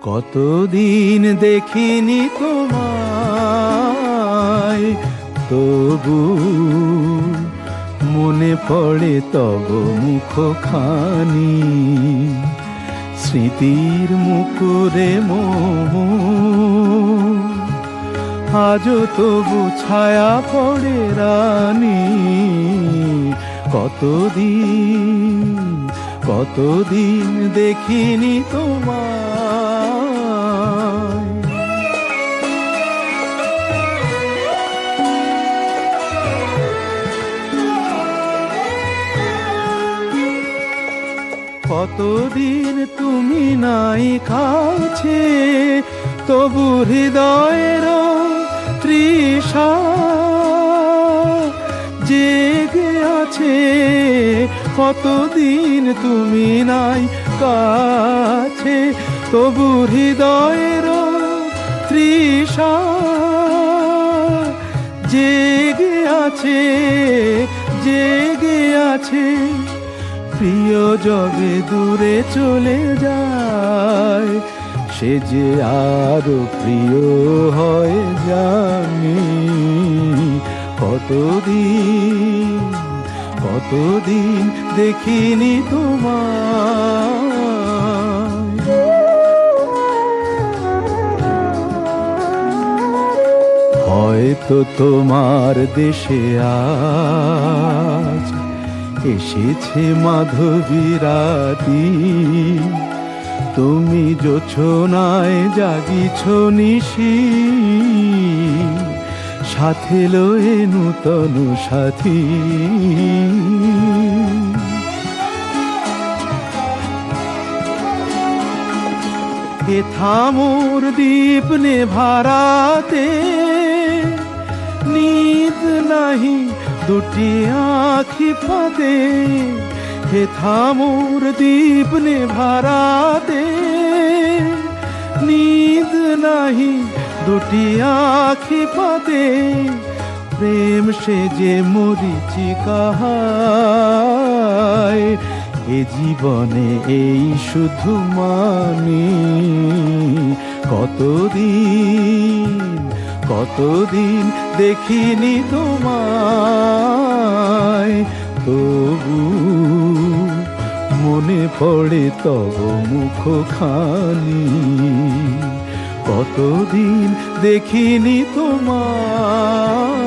কতদিন দেখিনি তোমায়, তবু মনে পড়ে তব মুখখানি। স্মৃতির মুকুরে মোহ আজও তবু ছায়া পড়ে রানী। কতদিন দেখিনি তোমায়। কতদিন তুমি নাই কাছে, তবু হৃদয়ের তৃষা জেগে আছে। কতদিন তুমি নাই কাছে, তবু হৃদয়ের তৃষা জেগে আছে, জেগে আছে। প্রিয় যবে দূরে চলে যায়, সে যে আরো প্রিয় হয় জানি। কতদিন দেখিনি তোমায়। হয়তো তোমার দেশে আজ এসেছে মাধবী রাতি। তুমি জোছনায় জাগিছ নিশি, সাথে লয়ে নূতন সাথী। হে থামোর দীপ নেভারাতে, নিদ নাহি দুটি আঁখি ফাঁদে। হে থামোর দীপ নেভারাতে, নিদ নাহি দুটি আঁখি ফাঁদে। প্রেম সে যে মরিচিকা হায়, এ জীবনে এই শুধু মানি। কতদিন দেখিনি তোমায়, তবু মনে পড়ে তব মুখখানি। কতদিন দেখিনি তোমায়।